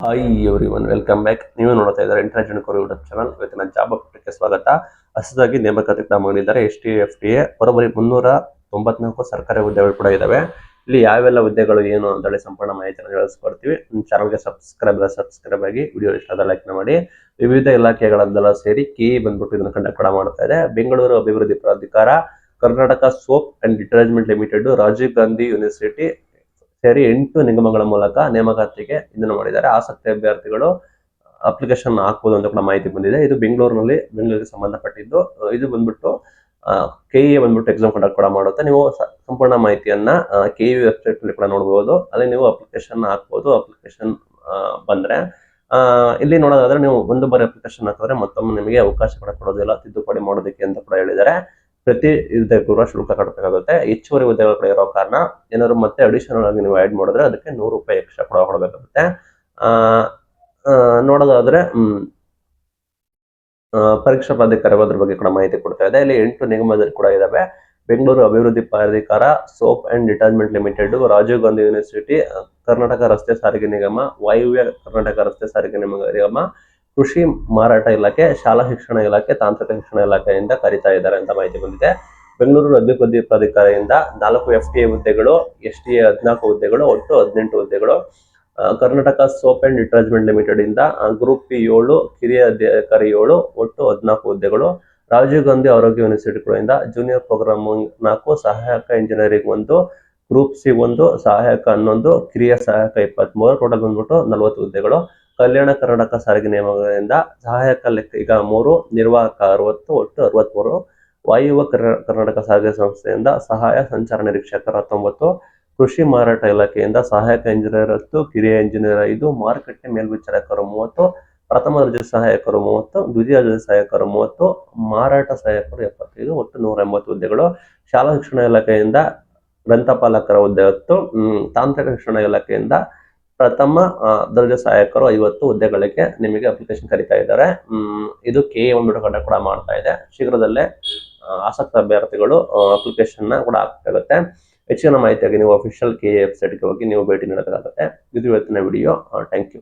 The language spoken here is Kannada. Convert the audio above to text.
Hi everyone, welcome back. ನೀವು ನೋಡ್ತಾ ಇದ್ದಾರೆ ಇಂಟರ್ನೆಟ್ ಕೋರ್ ಯೂಟ್ಯೂಬ್ ಚಾನಲ್. ಇವತ್ತಿನ ಜಾಬ್ ಅಪ್ಡೇಟ್ಗೆ ಸ್ವಾಗತ. ಹೊಸದಾಗಿ ನೇಮಕಾತಿ ಕ್ರಮ ಮಾಡಿದ್ದಾರೆ STA ಬರೋಬ್ಬರಿ 394 ಸರ್ಕಾರಿ ಹುದ್ದೆಗಳು ಕೂಡ ಇದಾವೆ. ಇಲ್ಲಿ ಯಾವೆಲ್ಲ ಹುದ್ದೆಗಳು ಏನು ಅಂತೇಳಿ ಸಂಪೂರ್ಣ ಮಾಹಿತಿಯನ್ನು ತಿಳಿಸ್ಕೊಡ್ತೀವಿ. ಚಾನಲ್ಗೆ ಸಬ್ಸ್ಕ್ರೈಬ್ ಆಗಿ, ವಿಡಿಯೋ ಇಷ್ಟ ಆದ ಲೈಕ್ ಮಾಡಿ. ವಿವಿಧ ಇಲಾಖೆಗಳನ್ನೆಲ್ಲ ಸೇರಿ ಬಂದ್ಬಿಟ್ಟು ಇದನ್ನು ಕಂಡಕ್ಟ್ ಕೂಡ ಮಾಡ್ತಾ ಇದೆ. ಬೆಂಗಳೂರು ಅಭಿವೃದ್ಧಿ ಪ್ರಾಧಿಕಾರ, Karnataka soap and detergent limited, Rajiv Gandhi university ಸೇರಿ 8 ನಿಗಮಗಳ ಮೂಲಕ ನೇಮಕಾತಿಗೆ ಇದನ್ನು ಮಾಡಿದ್ದಾರೆ. ಆಸಕ್ತಿ ಅಭ್ಯರ್ಥಿಗಳು ಅಪ್ಲಿಕೇಶನ್ ಹಾಕಬಹುದು ಅಂತ ಕೂಡ ಮಾಹಿತಿ ಬಂದಿದೆ. ಇದು ಬೆಂಗಳೂರಿಗೆ ಸಂಬಂಧಪಟ್ಟಿದ್ದು. ಇದು ಬಂದ್ಬಿಟ್ಟು KE ಬಂದ್ಬಿಟ್ಟು ಎಕ್ಸಾಮ್ ಕಂಡಕ್ಟ್ ಕೂಡ ಮಾಡುತ್ತೆ. ನೀವು ಸಂಪೂರ್ಣ ಮಾಹಿತಿಯನ್ನ KE ವೆಬ್ಸೈಟ್ ಅಲ್ಲಿ ಕೂಡ ನೋಡಬಹುದು. ಅಲ್ಲಿ ನೀವು ಅಪ್ಲಿಕೇಶನ್ ಹಾಕಬಹುದು. ಅಪ್ಲಿಕೇಶನ್ ಬಂದ್ರೆ ಇಲ್ಲಿ ನೋಡೋದಾದ್ರೆ ನೀವು ಒಂದು ಬಾರಿ ಅಪ್ಲಿಕೇಶನ್ ಹಾಕಿದ್ರೆ ಮತ್ತೊಮ್ಮೆ ನಿಮಗೆ ಅವಕಾಶ ಕೂಡ ಕೊಡೋದಿಲ್ಲ ತಿದ್ದುಪಡಿ ಮಾಡೋದಕ್ಕೆ ಅಂತ ಕೂಡ ಹೇಳಿದ್ದಾರೆ. ಪ್ರತಿ ಹುದ್ದೆಗೂ ಶುಲ್ಕ ಕಟ್ಟಬೇಕಾಗುತ್ತೆ. ಹೆಚ್ಚುವರಿ ಹುದ್ದೆಗಳ ಕಡೆ ಇರೋ ಕಾರಣ ಏನಾದ್ರು ಮತ್ತೆ ಅಡಿಷನಲ್ ಆಗಿ ನೀವು ಆಡ್ ಮಾಡಿದ್ರೆ ಅದಕ್ಕೆ ₹100 ಎಕ್ಸ್ಟ್ರಾ ಕೂಡ ಕೊಡಬೇಕಾಗುತ್ತೆ. ನೋಡೋದಾದ್ರೆ ಪರೀಕ್ಷಾ ಪ್ರಾಧಿಕಾರ ಅದ್ರ ಬಗ್ಗೆ ಕೂಡ ಮಾಹಿತಿ ಕೊಡ್ತಾ ಇದೆ. ಇಲ್ಲಿ 8 ನಿಗಮಗಳು ಕೂಡ ಇದಾವೆ. ಬೆಂಗಳೂರು ಅಭಿವೃದ್ಧಿ ಪ್ರಾಧಿಕಾರ, soap and detergent limited, Rajiv Gandhi university, Karnataka ರಸ್ತೆ ಸಾರಿಗೆ ನಿಗಮ, ವಾಯುವ್ಯ ಕರ್ನಾಟಕ ರಸ್ತೆ ಸಾರಿಗೆ ನಿಗಮ, ಕೃಷಿ ಮಾರಾಟ ಇಲಾಖೆ, ಶಾಲಾ ಶಿಕ್ಷಣ ಇಲಾಖೆ, ತಾಂತ್ರಿಕ ಶಿಕ್ಷಣ ಇಲಾಖೆಯಿಂದ ಕರೀತಾ ಇದ್ದಾರೆ ಅಂತ ಮಾಹಿತಿ ಬಂದಿದೆ. ಬೆಂಗಳೂರು ಅಭಿವೃದ್ಧಿ ಪ್ರಾಧಿಕಾರದಿಂದ 4 FTA ಹುದ್ದೆಗಳು, STA 14 ಹುದ್ದೆಗಳು, ಒಟ್ಟು 18 ಹುದ್ದೆಗಳು. Karnataka soap and detergent limited ಇಂದ ಗ್ರೂಪ್ P 7, ಕಿರಿಯ ಅಧಿಕಾರಿ 7, ಒಟ್ಟು 14 ಹುದ್ದೆಗಳು. ರಾಜೀವ್ ಗಾಂಧಿ ಆರೋಗ್ಯ ಯೂನಿವರ್ಸಿಟಿಗಳಿಂದ ಜೂನಿಯರ್ ಪ್ರೋಗ್ರಾಮಿಂಗ್ 4, ಸಹಾಯಕ ಇಂಜಿನಿಯರಿಂಗ್ 1, ಗ್ರೂಪ್ C 1, ಸಹಾಯಕ 11, ಕಿರಿಯ ಸಹಾಯಕ 23, ಟೋಟಲ್ ಬಂದ್ಬಿಟ್ಟು 40 ಹುದ್ದೆಗಳು. ಕಲ್ಯಾಣ ಕರ್ನಾಟಕ ಸಾರಿಗೆ ನಿಗಮದಿಂದ ಸಹಾಯಕ ಲೆಕ್ಕಿಗ 3, ನಿರ್ವಾಹಕ 60, ಒಟ್ಟು 63. ವಾಯುವ್ಯ ಕರ್ನಾಟಕ ಸಾರಿಗೆ ಸಂಸ್ಥೆಯಿಂದ ಸಹಾಯ ಸಂಚಾರ ನಿರೀಕ್ಷಕ 19, ಕೃಷಿ ಮಾರಾಟ ಇಲಾಖೆಯಿಂದ ಸಹಾಯಕ ಇಂಜಿನಿಯರ್ 10, ಕಿರಿಯ ಇಂಜಿನಿಯರ್ 5, ಮಾರುಕಟ್ಟೆ ಮೇಲ್ವಿಚಾರಕರು 30, ಪ್ರಥಮ ದರ್ಜೆ ಸಹಾಯಕರು 30, ದ್ವಿತೀಯ ದರ್ಜೆ ಸಹಾಯಕರು 30, ಮಾರಾಟ ಸಹಾಯಕರು 75, ಒಟ್ಟು 180 ಹುದ್ದೆಗಳು. ಶಾಲಾ ಶಿಕ್ಷಣ ಇಲಾಖೆಯಿಂದ ಗ್ರಂಥಪಾಲಕರ ಹುದ್ದೆ 10, ತಾಂತ್ರಿಕ ಶಿಕ್ಷಣ ಇಲಾಖೆಯಿಂದ ಪ್ರಥಮ ದರ್ಜೆ ಸಹಾಯಕರು 50 ಹುದ್ದೆಗಳಿಗೆ ನಿಮಗೆ ಅಪ್ಲಿಕೇಶನ್ ಕರೀತಾ ಇದ್ದಾರೆ. ಇದು KE ಬಂದ್ಬಿಟ್ಟು ಕಂಡಕ್ಟ್ ಕೂಡ ಮಾಡ್ತಾ ಇದೆ. ಶೀಘ್ರದಲ್ಲೇ ಆಸಕ್ತ ಅಭ್ಯರ್ಥಿಗಳು ಅಪ್ಲಿಕೇಶನ್ ಕೂಡ ಹಾಕಬೇಕಾಗುತ್ತೆ. ಹೆಚ್ಚಿನ ಮಾಹಿತಿಯಾಗಿ ನೀವು ಅಫಿಷಿಯಲ್ KE ವೆಬ್ಸೈಟ್ಗೆ ಹೋಗಿ ನೀವು ಭೇಟಿ ನೀಡಬೇಕಾಗುತ್ತೆ. ಇದು ಇವತ್ತಿನ ವಿಡಿಯೋ. Thank you.